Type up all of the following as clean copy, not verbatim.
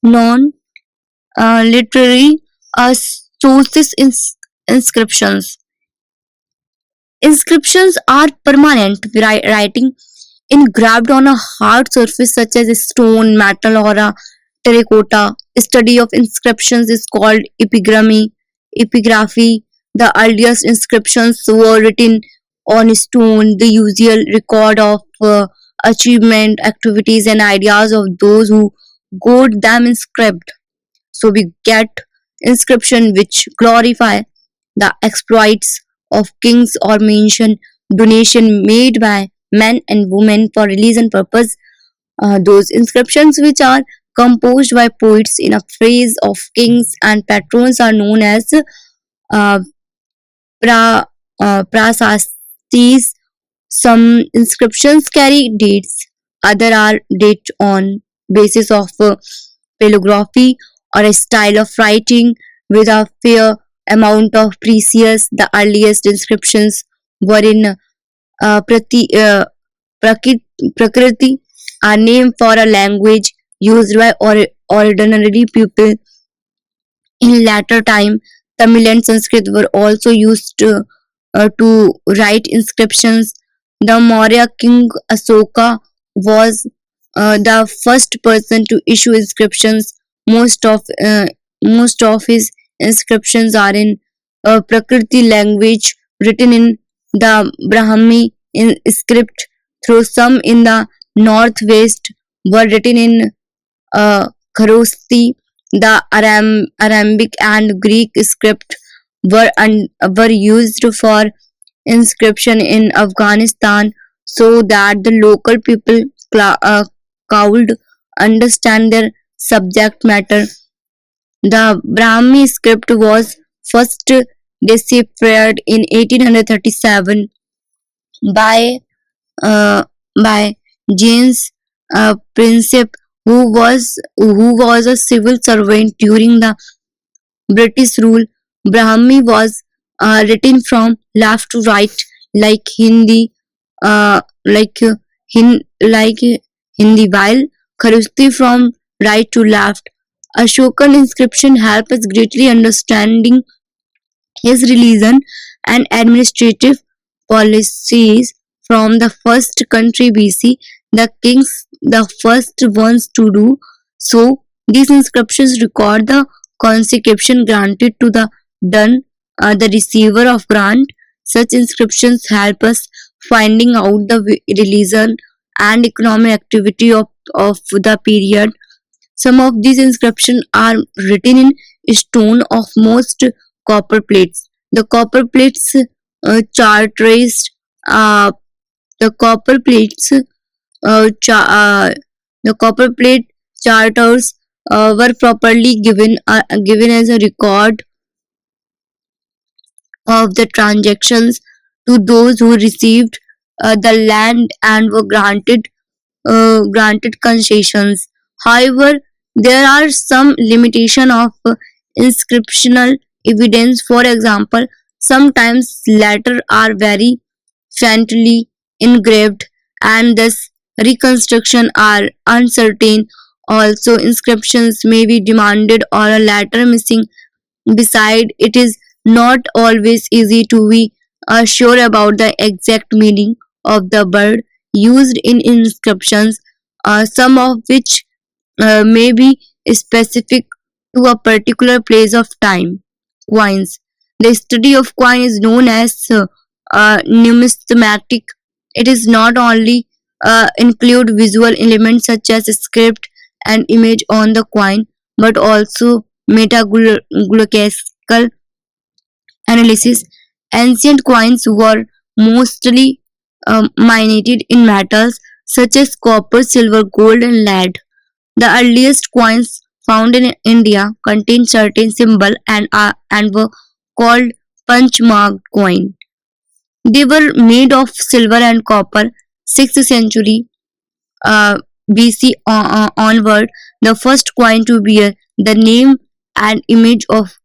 non literary sources inscriptions. Inscriptions are permanent writing engraved on a hard surface such as a stone, metal, or a terracotta. Study of inscriptions is called epigraphy. Epigraphy. The earliest inscriptions were written on stone, the usual record of achievement, activities, and ideas of those who got them inscribed. So we get inscription which glorify the exploits of kings or mention donation made by men and women for religion purpose. Those inscriptions which are composed by poets in a phrase of kings and patrons are known as uh, pra, prasastis. Some inscriptions carry dates, other are dated on basis of paleography or a style of writing with a fair amount of precious. The earliest inscriptions were in Prakrit, Prakriti, a name for a language used by ordinary people. In later time, Tamil and Sanskrit were also used to write inscriptions. The Maurya king Asoka was the first person to issue inscriptions. Most of uh, most of his inscriptions are in Prakriti language, written in the Brahmi in script. Through some in the northwest were written in Kharosti. The Arambic and Greek script were used for inscription in Afghanistan so that the local people could understand their subject matter. The Brahmi script was first deciphered in 1837 by uh, by James Princip, who was a civil servant during the British rule. Brahmi was written from left to right, like Hindi, like like Hindi, while Kharosti from right to left. Ashokan inscription help us greatly understanding his religion and administrative policies from the first country BC. The kings, the first ones to do so. These inscriptions record the consecration granted to the done, the receiver of grant. Such inscriptions help us finding out the religion and economic activity of the period. Some of these inscriptions are written in stone of most copper plates. The copper plates chart traced uh, the copper plates the copper plate charters were properly given as a record of the transactions to those who received the land and were granted concessions. However, there are some limitation of inscriptional evidence. For example, sometimes letters are very faintly engraved and thus reconstruction are uncertain. Also, inscriptions may be demanded or a letter missing. Beside, it is not always easy to be sure about the exact meaning of the word used in inscriptions, some of which may be specific to a particular place of time. Coins. The study of coin is known as numismatic. It is not only include visual elements such as script and image on the coin, but also metallurgical analysis. Ancient coins were mostly mined in metals such as copper, silver, gold, and lead. The earliest coins found in India contained certain symbols and were called punch marked coin. They were made of silver and copper. 6th century BC onward, the first coin to bear the name and image of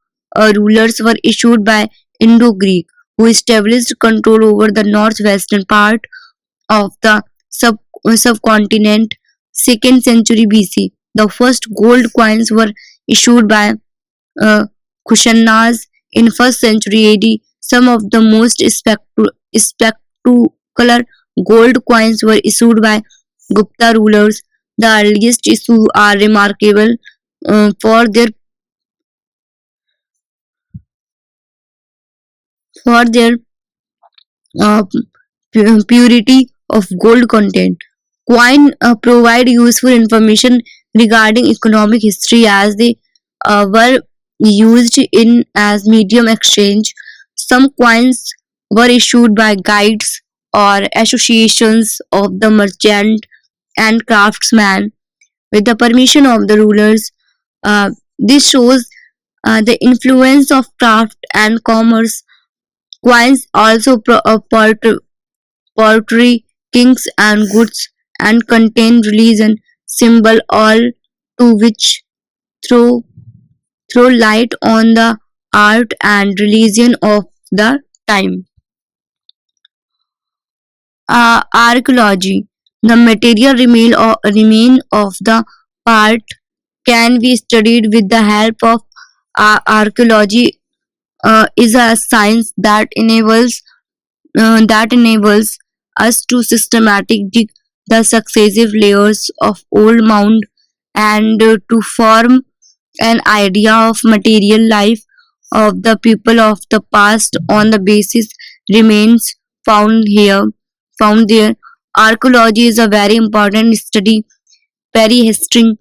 rulers were issued by Indo-Greek, who established control over the northwestern part of the subcontinent. 2nd century BC. The first gold coins were issued by uh, Kushanas in 1st century AD. Some of the most spectacular gold coins were issued by Gupta rulers. The earliest issues are remarkable uh, for their for their uh, purity of gold content. Coin provide useful information regarding economic history as they were used in as medium exchange. Some coins were issued by guides or associations of the merchant and craftsman with the permission of the rulers. This shows the influence of craft and commerce. Coins also poetry, kings and goods, and contain religion symbol, all to which throw throw light on the art and religion of the time. Archaeology. The material remain of the part can be studied with the help of archaeology. Is a science that enables us to systematic dig the successive layers of old mound and to form an idea of material life of the people of the past on the basis remains found there. Archaeology is a very important study. Perihistory,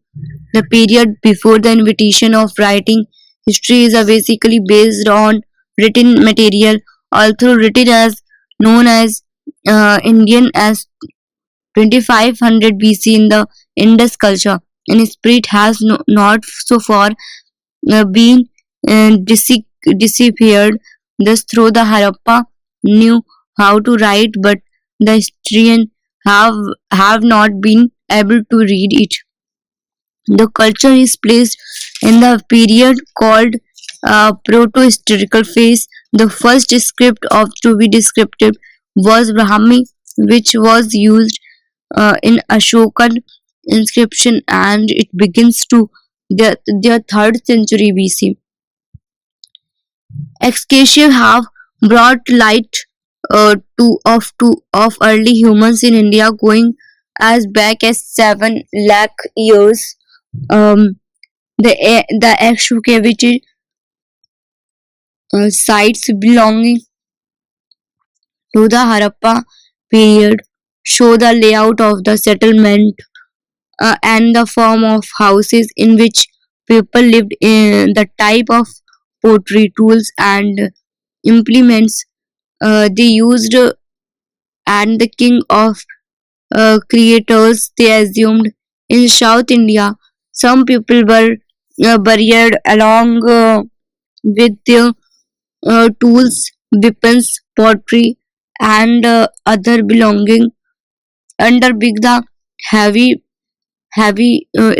the period before the invention of writing. History is basically based on written material, although written as known as Indian as 2500 BC in the Indus culture. And spirit has not so far been disappeared. Thus, through the Harappa knew how to write, but the historian have not been able to read it. The culture is placed in the period called proto-historical phase. The first script of to be descriptive was Brahmi, which was used in Ashokan inscription, and it begins to the 3rd century BC. Excavation have brought light of early humans in India going as back as 7 lakh years. The excavated sites belonging to the Harappa period show the layout of the settlement and the form of houses in which people lived, in the type of pottery tools and implements they used, and the king of creators they assumed. In South India, some people were buried along with their tools, weapons, pottery, and other belonging under big the heavy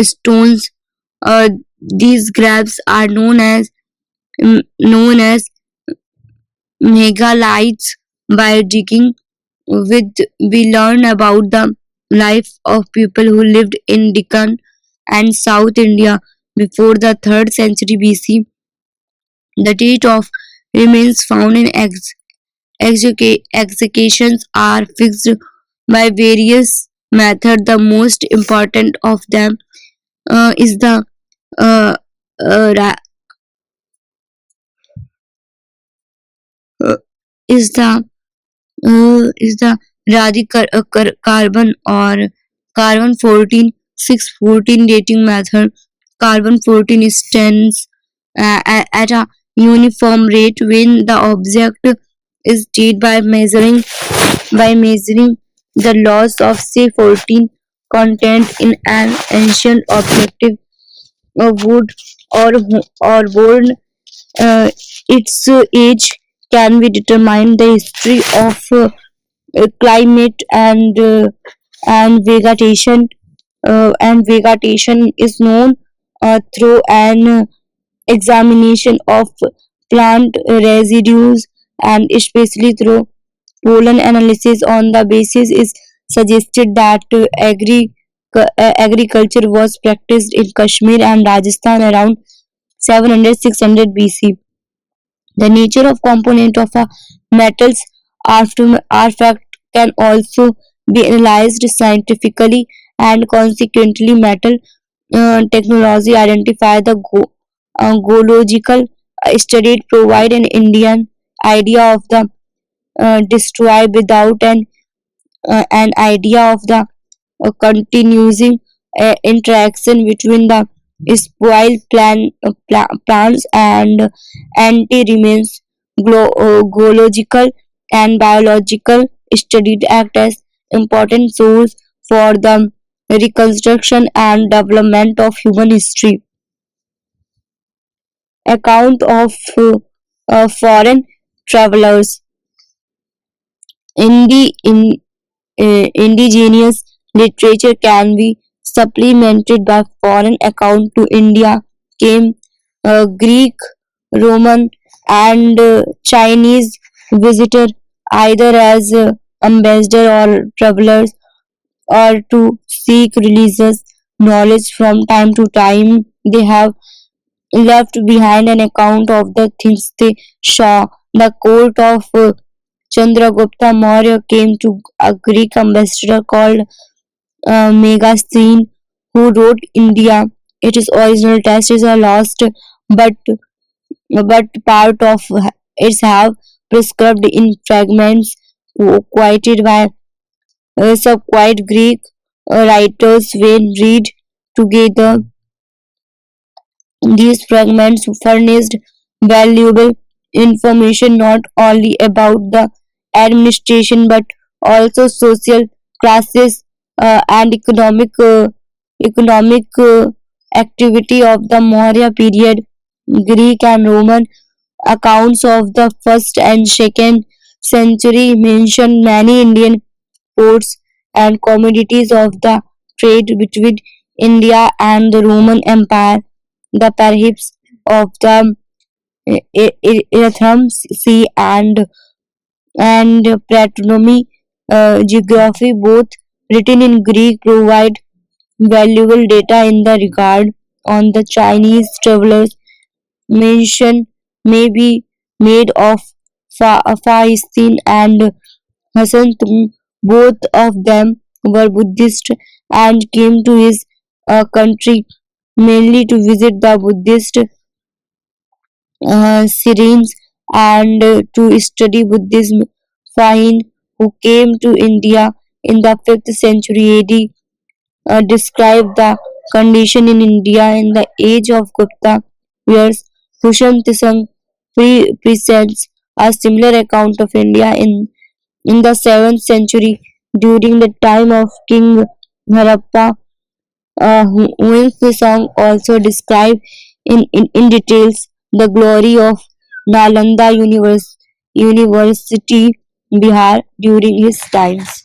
stones. Uh, these grabs are known as megaliths. By digging with we learn about the life of people who lived in Deccan and South India before the 3rd century BC. The date of remains found in executions are fixed by various methods. The most important of them is the uh, uh, ra- uh, is the carbon or carbon 14 614 dating method. Carbon 14 stands at a uniform rate when the object is dated by measuring the loss of C14 content in an ancient objective of wood or bone. Its age can be determined. The history of climate and vegetation is known through an examination of plant residues and especially through pollen analysis. On the basis is suggested that agriculture was practiced in Kashmir and Rajasthan around 700-600 BC. The nature of component of a metal's artifact can also be analyzed scientifically, and consequently metal technology identify the geological studied provide an Indian idea of the destroy without an idea of the continuous interaction between the spoiled plants and anti-remains geological and biological studies act as important source for the reconstruction and development of human history. Account of foreign travelers indigenous literature can be supplemented by foreign account to India came Greek, Roman, and Chinese visitor either as ambassador or travelers or to seek religious knowledge from time to time. They have left behind an account of the things they saw. The court of Chandragupta Maurya came to a Greek ambassador called Megasthenes, who wrote India. Its original texts are lost, but part of its have prescribed in fragments quoted by some quiet Greek writers. When read together, these fragments furnished valuable information not only about the administration but also social classes and economic activity of the Maurya period. Greek and Roman accounts of the first and second century mention many Indian ports and commodities of the trade between India and the Roman Empire. The perhaps of the Erythraeum Sea and Ptolemaic geography, both written in Greek, provide valuable data in the regard on the Chinese travelers. Mention may be made of Faistin and Hassan Tung. Both of them were Buddhist and came to his country mainly to visit the Buddhist shrines and to study Buddhism. Fahin, who came to India in the 5th century AD, described the condition in India in the age of Gupta, whereas Hushan Tisang presents a similar account of India in the 7th century during the time of King Harappa. Whence song also describe in details the glory of Nalanda University, Bihar during his times.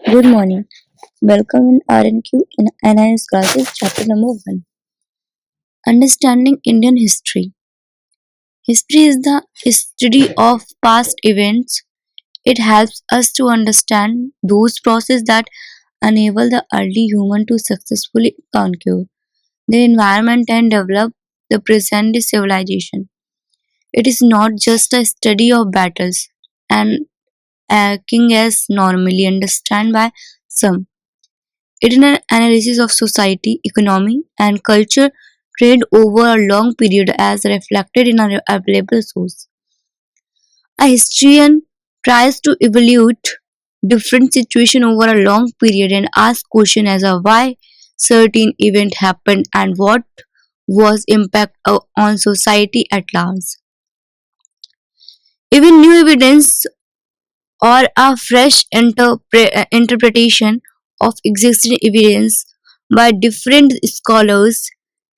Good morning. Welcome in RNQ in NIS classes, chapter number 1. Understanding Indian history. History is the study of past events. It helps us to understand those processes that enable the early human to successfully conquer the environment and develop the present civilization. It is not just a study of battles and acting as normally understood by some. It is an analysis of society, economy, and culture trade over a long period as reflected in our available source. A historian tries to evaluate different situations over a long period and ask questions as to why certain event happened and what was impact on society at large. Even new evidence or a fresh interpretation of existing evidence by different scholars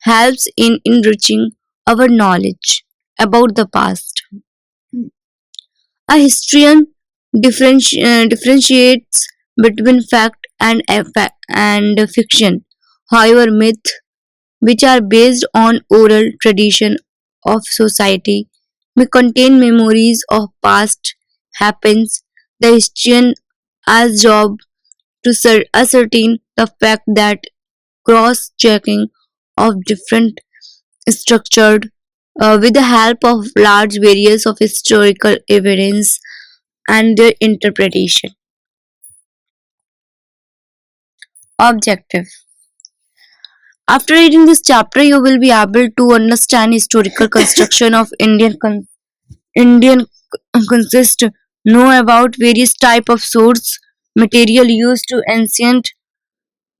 helps in enriching our knowledge about the past. A historian differentiates between fact and fiction. However, myth, which are based on oral tradition of society, may contain memories of past happens. The historian has job to ascertain the fact that cross-checking of different structured with the help of large various of historical evidence and their interpretation. Objective. After reading this chapter, you will be able to understand historical construction of Indian consist, know about various type of source material used to ancient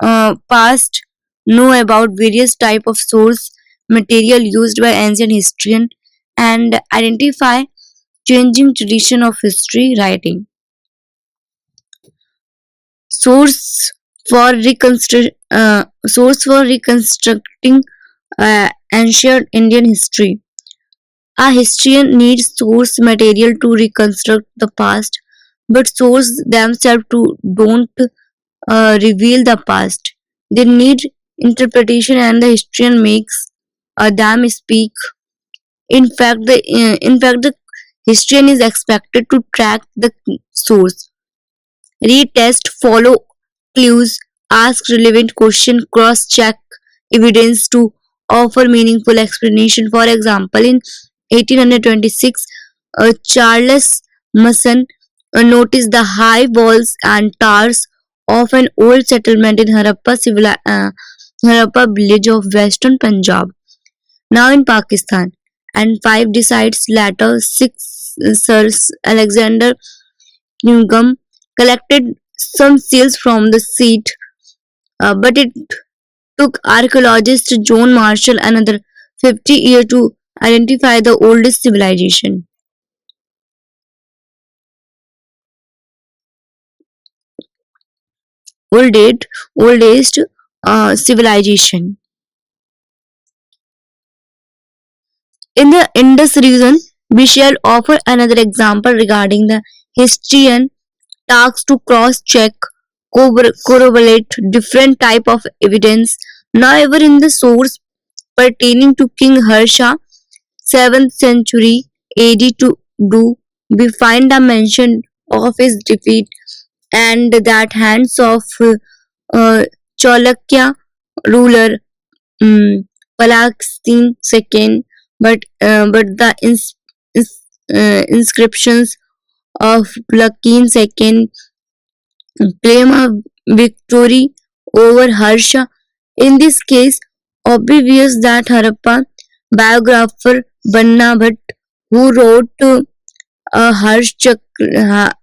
past, know about various type of source material used by ancient historian, and identify changing tradition of history writing. Source for reconstructing ancient Indian history. A historian needs source material to reconstruct the past, but sources themselves don't reveal the past. They need interpretation, and the historian makes them speak. In fact, the historian is expected to track the source, read text, follow clues, ask relevant questions, cross-check evidence to offer meaningful explanation. For example, in 1826, Charles Mason noticed the high walls and towers of an old settlement in Harappa village of western Punjab, now in Pakistan. And five decides later, six Sir Alexander Newcomb collected some seals from the seat, but it took archaeologist John Marshall another 50 years to identify the oldest civilization. Oldest, oldest civilization. In the Indus region, we shall offer another example regarding the historian tasks to cross-check, corroborate different type of evidence. However, in the source pertaining to King Harsha, 7th century AD to do, we find the mention of his defeat and that hands of Cholakya ruler Palaksin II, but the inscriptions of Plakin II claim a victory over Harsha. In this case, obvious that Harappa biographer Banna Bhatt, who wrote Harcharita,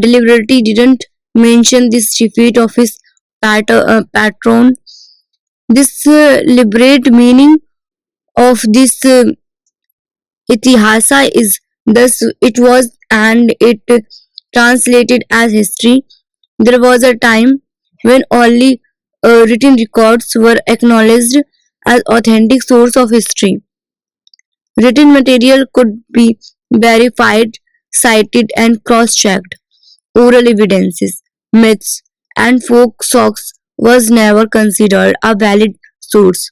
deliberately didn't mention this defeat of his patron. This liberate meaning of this itihasa is thus it was and it translated as history. There was a time when only written records were acknowledged as authentic source of history. Written material could be verified, cited, and cross-checked. Oral evidences, myths, and folk songs was never considered a valid source.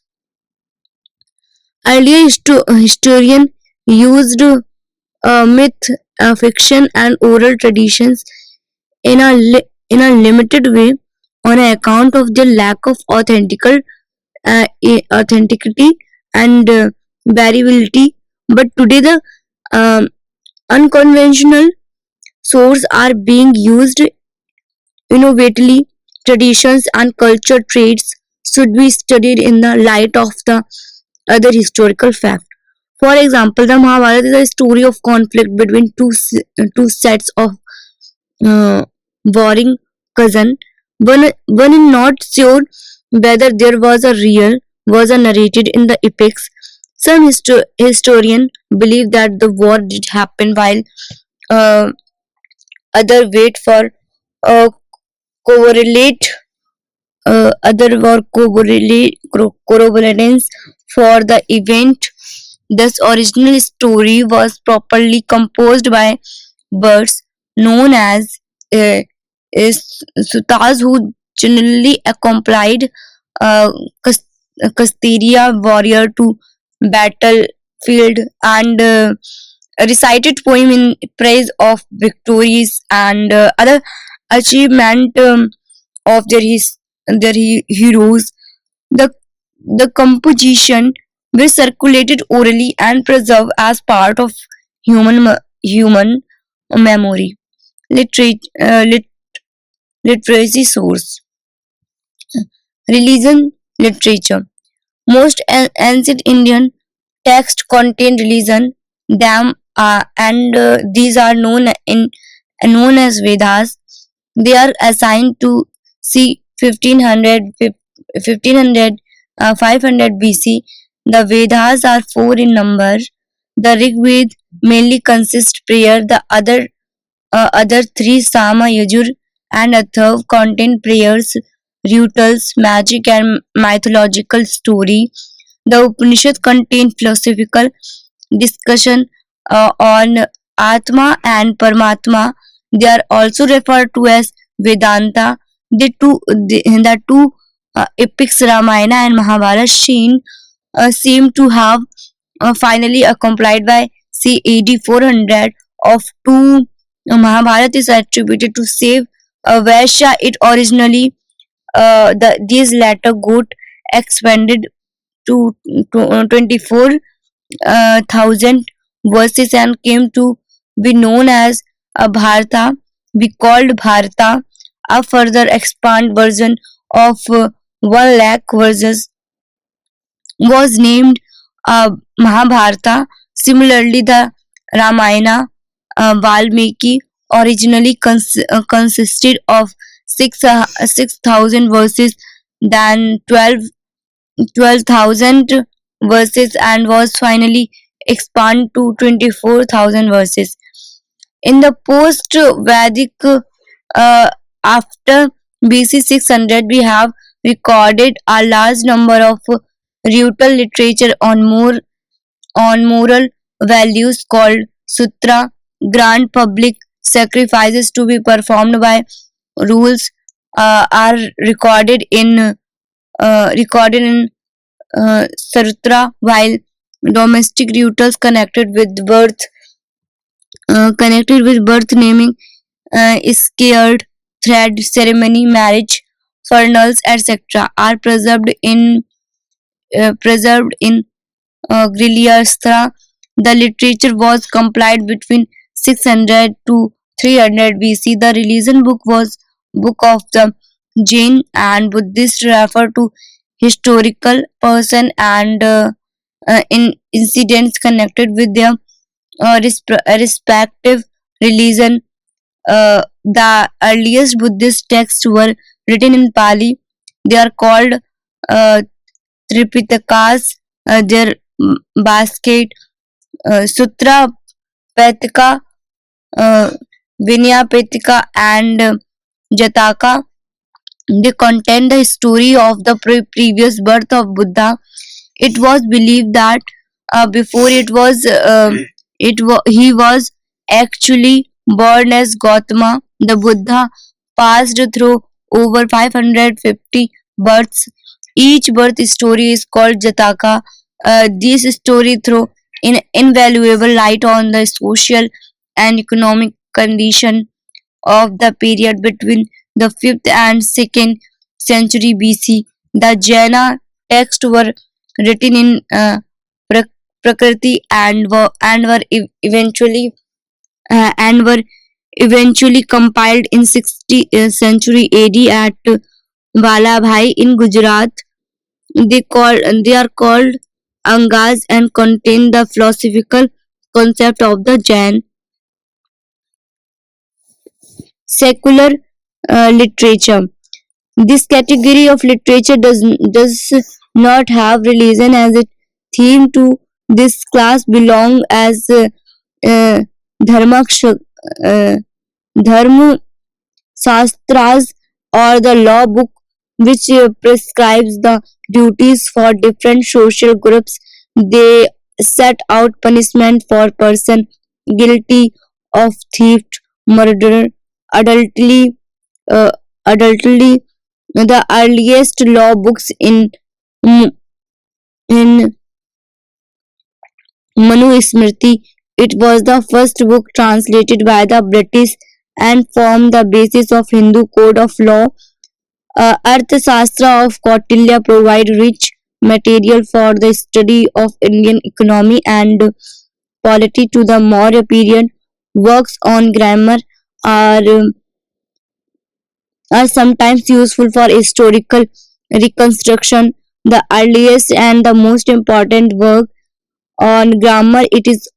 Earlier historians used myth, fiction, and oral traditions in a limited way on account of their lack of authenticity and variability. But today, the um, unconventional sources are being used innovatively. Traditions and culture traits should be studied in the light of the other historical facts. For example, the Mahabharata is a story of conflict between two sets of uh, warring cousin. One is not sure whether there was a real was a narrated in the epics. Some historians believe that the war did happen while uh, other wait for uh, correlate corroborations for the event. This original story was properly composed by birds known as uh, sutas, who generally accompanied uh, Cas- Casteria warrior to battlefield and recited poem in praise of victories and other achievement of heroes. The the composition were circulated orally and preserved as part of human memory. Literacy source: religion literature. Most ancient Indian texts contain religion, them and these are known as Vedas. They are assigned to c 500 BC. The Vedas are four in number. The Rig Veda mainly consists prayer. The other three, Sama, Yajur, and Atharva, contain prayers, rituals, magic, and mythological story. The Upanishad contain philosophical discussion on Atma and Paramatma. They are also referred to as Vedanta. The two epics Ramayana and Mahabharata seem to have finally accomplished by c. AD 400 of two. Mahabharata is attributed to save Vaishya. It originally these latter got expanded to 24,000 verses and came to be known as Bharata, be called Bharata. A further expanded version of 1 lakh verses was named Mahabharata. Similarly, the Ramayana, Valmiki, originally consisted of 6,000 verses, then 12,000 verses, and was finally expanded to 24,000 verses. In the post Vedic, after BC 600, we have recorded a large number of ritual literature on moral values called sutra. Grand public sacrifices to be performed by rules are recorded in sutra, while domestic rituals connected with birth, naming, scared thread ceremony, marriage, funerals, etc., are preserved in Grilyastra. The literature was compiled between 600 to 300 BC. The religion book was book of the Jain and Buddhist, refer to historical person and in incidents connected with their respective religion. The earliest Buddhist texts were written in Pali. They are called uh, Tripitakas. Their basket, Sutra Petika, uh, Vinaya Petika, and Jataka. They contain the story of the previous birth of Buddha. It was believed that before he was actually born as Gautama. The Buddha passed through over 550 births. Each birth story is called Jataka. This story throw invaluable light on the social and economic condition of the period between the 5th and 2nd century BC. The Jaina texts were written in Prakriti and were eventually compiled in 60th century AD at Vallabhai in Gujarat. They are called Angas and contain the philosophical concept of the Jain secular literature. This category of literature does not have religion as a theme. To this class belong as uh, dharma uh, dharma shastras, or the law book, which prescribes the duties for different social groups. They set out punishment for person guilty of theft, murder, adultery, uh, adultery. The earliest law books in Manu Smriti. It was the first book translated by the British and formed the basis of Hindu code of law. Arthashastra of Kautilya provide rich material for the study of Indian economy and polity to the Maurya period. Works on grammar are, are sometimes useful for historical reconstruction. The earliest and the most important work on grammar it is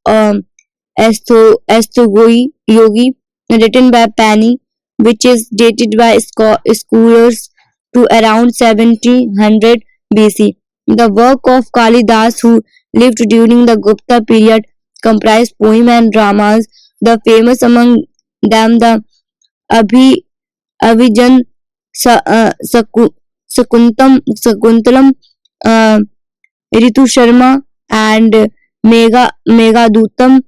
Astogoi Yogi written by Pani, which is dated by scholars to around 1700 BC. The work of Kalidas, who lived during the Gupta period, comprised poems and dramas. The famous among them the Abhi Avijan Sakuntalam, uh, Ritu Sharma, and Megadutam.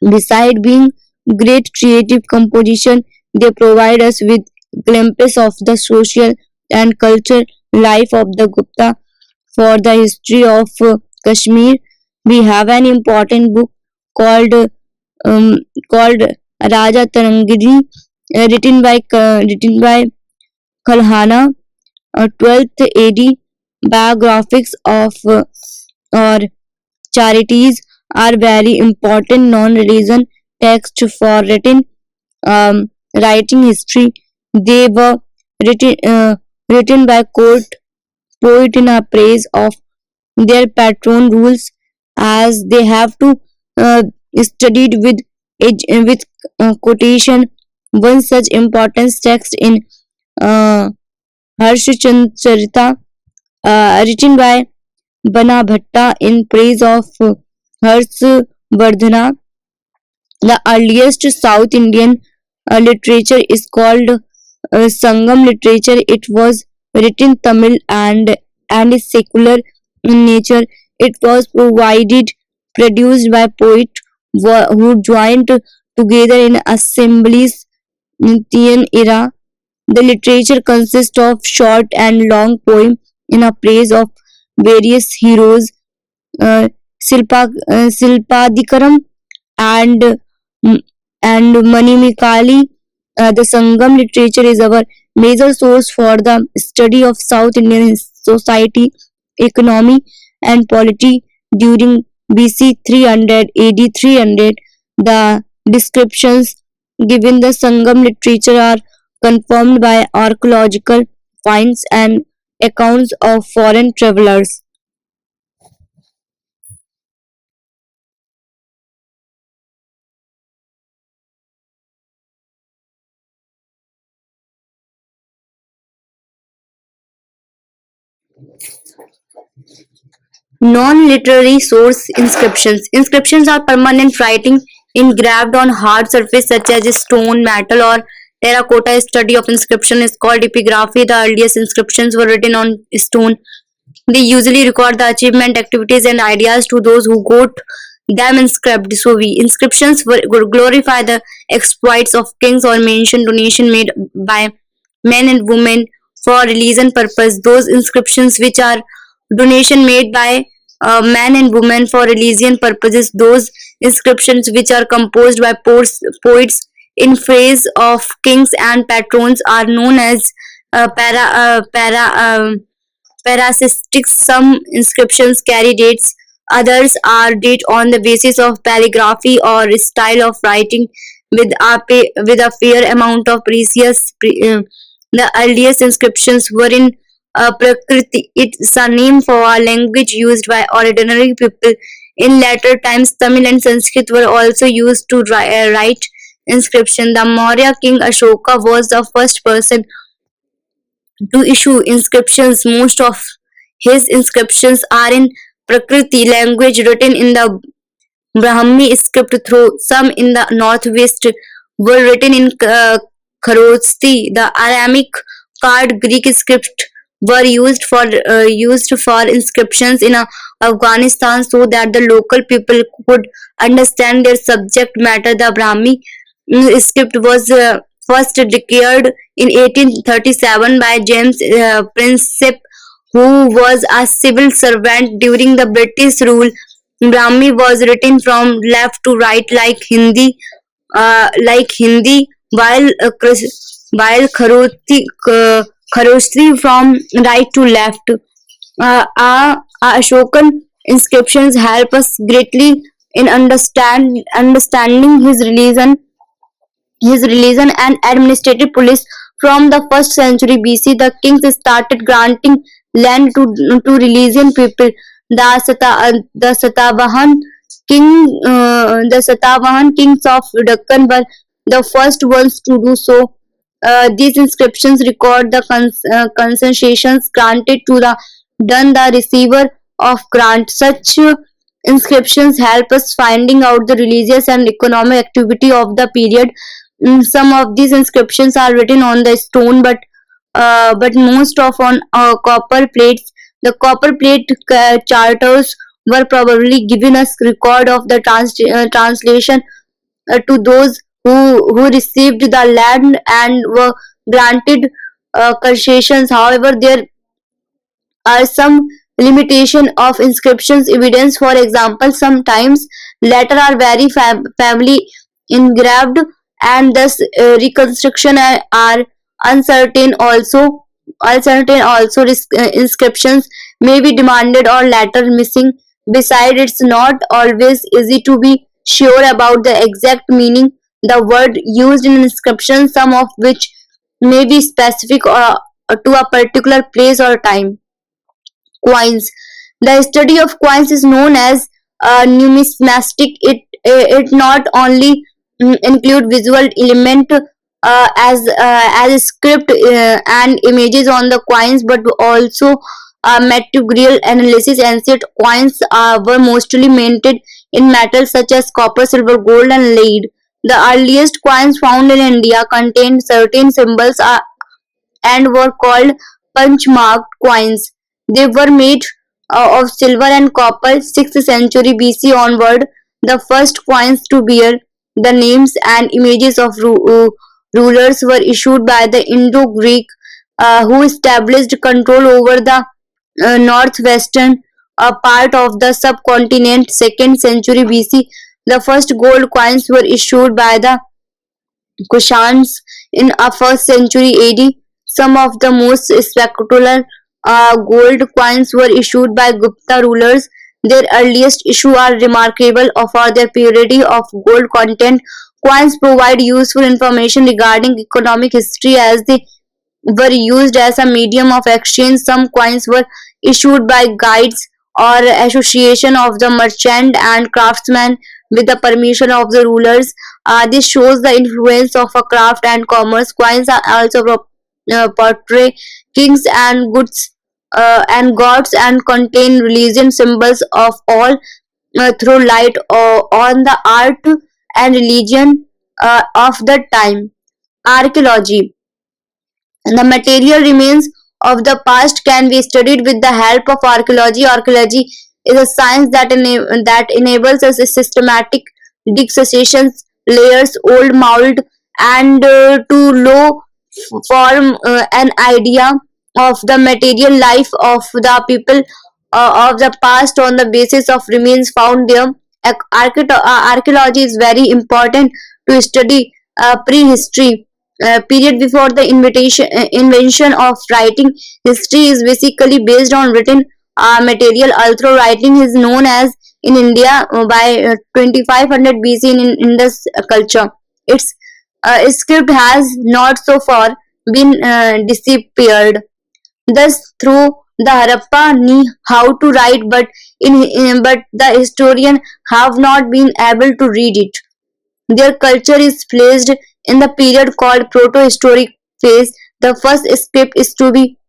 Beside being great creative composition, they provide us with glimpses of the social and cultural life of the Gupta. For the history of Kashmir, we have an important book called um, called Raja Tarangini, written by Khalhana, 12th AD. Biographies of or charities are very important non-religion texts for writing history. They were written written by court poet in a praise of their patron rules, as they have to uh, studied with quotation. One such important text in uh, Harshchandra written by Bana Bhatta in praise of Harshvardhana. The earliest South Indian literature is called Sangam literature. It was written Tamil and is secular in nature. It was produced by poets who joined together in assemblies in the era. The literature consists of short and long poems in a praise of various heroes. uh, Silpadikaram and and Manimikali. The Sangam literature is our major source for the study of South Indian society, economy, and polity during BC 300 AD 300. The descriptions given the Sangam literature are confirmed by archaeological finds and accounts of foreign travelers. Non-literary source inscriptions. Inscriptions are permanent writing engraved on hard surface such as stone, metal, or terracotta. Study of inscription is called epigraphy. The earliest inscriptions were written on stone. They usually record the achievement, activities, and ideas to those who got them inscribed. So we inscriptions glorify the exploits of kings or mention donation made by men and women for religion purpose. Those inscriptions which are donation made by men and women for religion purposes. Those inscriptions which are composed by poets in praise of kings and patrons are known as parasistics. Some inscriptions carry dates, others are date on the basis of calligraphy or style of writing with a fair amount of the earliest inscriptions were in Prakriti. It's a name for a language used by ordinary people. In later times, Tamil and Sanskrit were also used to write inscription. The Maurya king Ashoka was the first person to issue inscriptions. Most of his inscriptions are in Prakriti language written in the Brahmi script, though some in the northwest were written in Kharosthi, the Aramic card Greek script. were used for inscriptions in Afghanistan so that the local people could understand their subject matter. The Brahmi script was first declared in 1837 by James Princip, who was a civil servant during the British rule. Brahmi was written from left to right like Hindi, while Kharosthi from right to left. Our Ashokan inscriptions help us greatly in understanding his religion and administrative policy. From the first century BC, the kings started granting land to religious people. The kings of Deccan were the first ones to do so. These inscriptions record the concessions granted to the receiver of grant. Such inscriptions help us finding out the religious and economic activity of the period. Some of these inscriptions are written on the stone, but most of on copper plates. The copper plate charters were probably given us record of the translation to those who received the land and were granted concessions. However, there are some limitation of inscriptions evidence. For example, sometimes letter are very family engraved, and thus reconstruction are uncertain also inscriptions may be demanded or letter missing. Besides, it's not always easy to be sure about the exact meaning the word used in inscription, some of which may be specific to a particular place or time. Coins. The study of coins is known as numismatic. It not only include visual element as script and images on the coins, but also material analysis. Ancient coins were mostly minted in metals such as copper, silver, gold, and lead. The earliest coins found in India contained certain symbols and were called punch-marked coins. They were made of silver and copper. 6th century BC onward, the first coins to bear the names and images of rulers were issued by the Indo-Greek, who established control over the northwestern part of the subcontinent. 2nd century BC, the first gold coins were issued by the Kushans in 1st century AD. Some of the most spectacular gold coins were issued by Gupta rulers. Their earliest issue are remarkable for their purity of gold content. Coins provide useful information regarding economic history as they were used as a medium of exchange. Some coins were issued by guides or association of the merchant and craftsmen with the permission of the rulers. This shows the influence of a craft and commerce. Coins are also portray kings and goods and gods and contain religion symbols of all through light on the art and religion of the time. Archaeology. The material remains of the past can be studied with the help of archaeology. Archaeology is a science that enables us a systematic dissecations layers, old mold, and to low form an idea of the material life of the people of the past on the basis of remains found there. Archaeology is very important to study prehistory period before the invention of writing. History is basically based on written material, although writing is known as in India by 2500 BC in Indus culture. Its script has not so far been disappeared. Thus, through the Harappa knew how to write, but the historian have not been able to read it. Their culture is placed in the period called Proto-historic phase. The first script is to be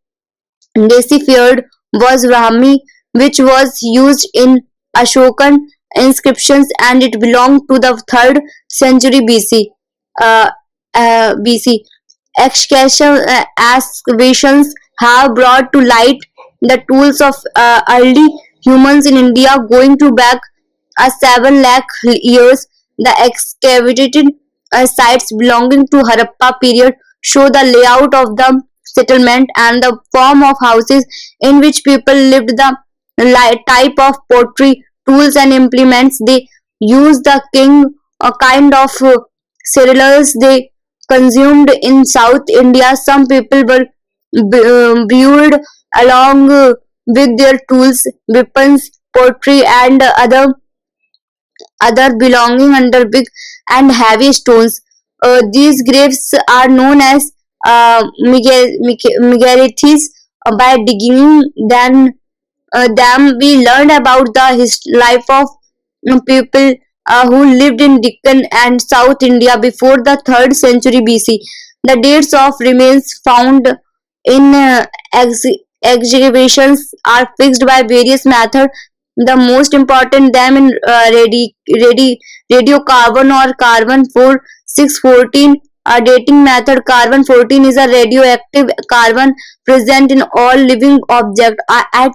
deciphered was Brahmi, which was used in Ashokan inscriptions, and it belonged to the 3rd century BC. BC. Excavations have brought to light the tools of early humans in India going to back 7 lakh years. The excavated sites belonging to Harappa period show the layout of the settlement and the form of houses in which people lived, the type of pottery, tools and implements they used, the king a kind of cereals they consumed in South India. Some people were brewed along with their tools, weapons, pottery, and other belonging under big and heavy stones. These graves are known as megarithes. By digging them, we learned about the life of people who lived in Deccan and South India before the 3rd century BC. The dates of remains found in excavations are fixed by various methods. The most important them in radiocarbon or carbon 4614 dating method. Carbon 14 is a radioactive carbon present in all living objects. At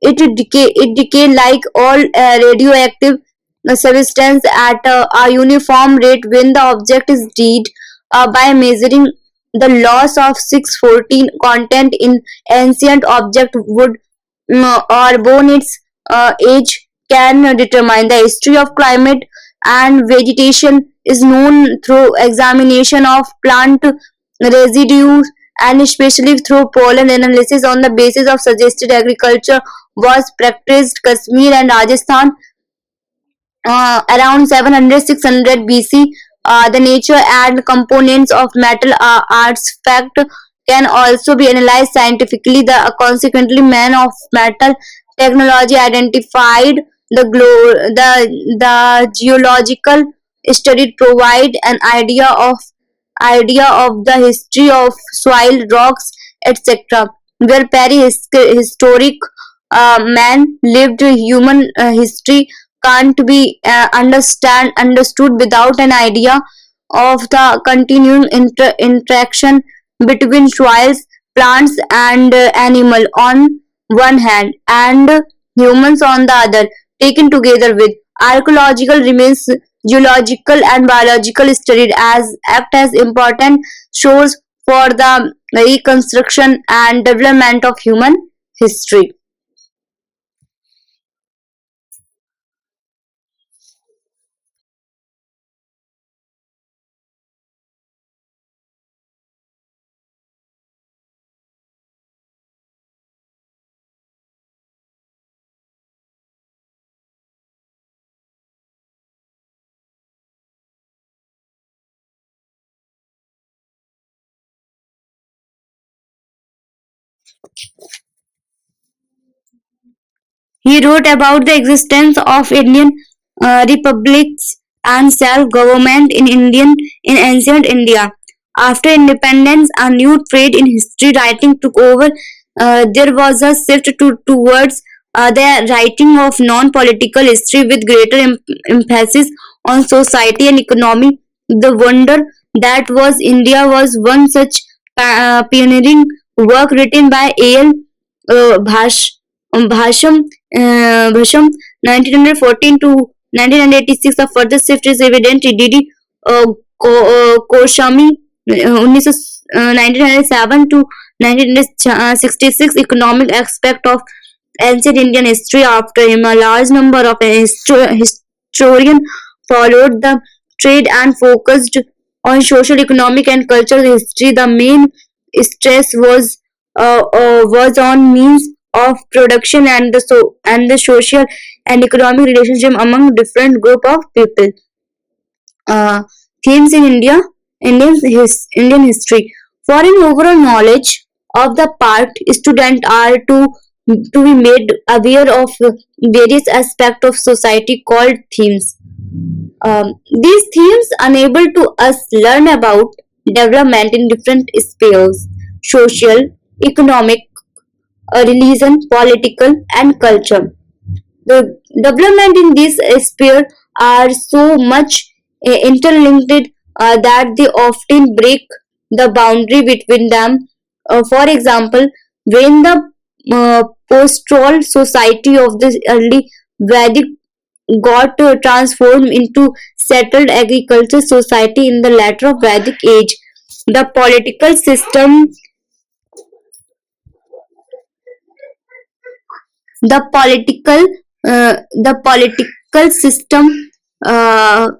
it decay like all radioactive substance at a uniform rate when the object is dead. By measuring the loss of 614 content in ancient object wood or bone, its age can determine the history of climate and vegetation is known through examination of plant residues and especially through pollen analysis. On the basis of suggested agriculture was practiced Kashmir and Rajasthan around 700-600 BC. The nature and components of metal artifact can also be analyzed scientifically. The consequently man of metal technology identified the geological study provide an idea of the history of soil, rocks, etc. Where prehistoric man lived, human history can't be understood without an idea of the continuing interaction between soils, plants, and animal on one hand, and humans on the other. Taken together with archaeological remains, geological and biological studies as act as important source for the reconstruction and development of human history. He wrote about the existence of Indian republics and self-government in ancient India. After independence, a new trade in history writing took over. There was a shift towards the writing of non-political history with greater emphasis on society and economy. The wonder that was India was one such pioneering work written by A.L. Bhasham, Bhasham 1914 to 1986. A further shift is evident. D.D. Koshami 1907 to 1966. Economic aspect of ancient Indian history after him. A large number of historians followed the trade and focused on social, economic, and cultural history. The main stress was on means of production and the social and economic relationship among different group of people. Uh, Themes in Indian history. For an overall knowledge of the part, students are to be made aware of various aspects of society called themes. These themes enable to us learn about development in different spheres: social, economic, religion, political, and culture. The development in these spheres are so much interlinked that they often break the boundary between them. For example, When the pastoral society of the early Vedic got transformed into settled agriculture society in the latter Vedic age, the political system, the political, the political system, uh,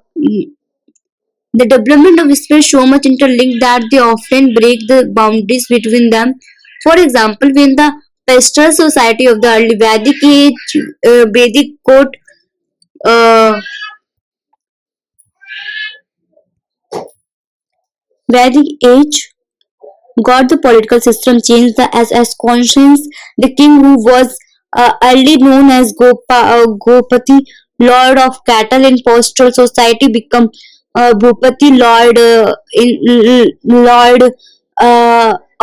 the development of spirits so much interlinked that they often break the boundaries between them. For example, when the pastoral society of the early Vedic age, Vedic court, uh, Vedic age got the political system changed as conscience. The king who was early known as Gopati, lord of cattle in pastoral society, become Bhupati, lord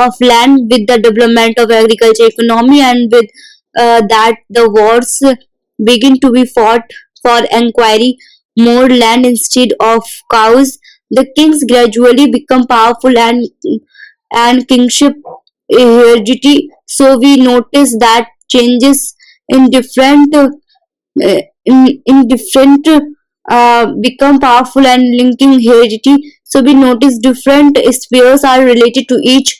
of land with the development of agriculture economy, and with that the wars begin to be fought for inquiry more land instead of cows. The kings gradually become powerful and kingship heredity. So we notice that changes in different in different become powerful and linking heredity. So we notice different spheres are related to each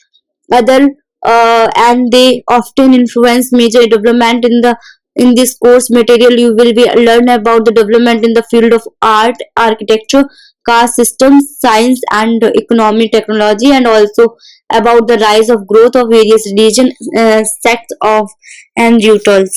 other, and they often influence major development in this course material. You will be learn about the development in the field of art, architecture, caste systems, science, and economic technology, and also about the rise of growth of various religion, sects of and rituals.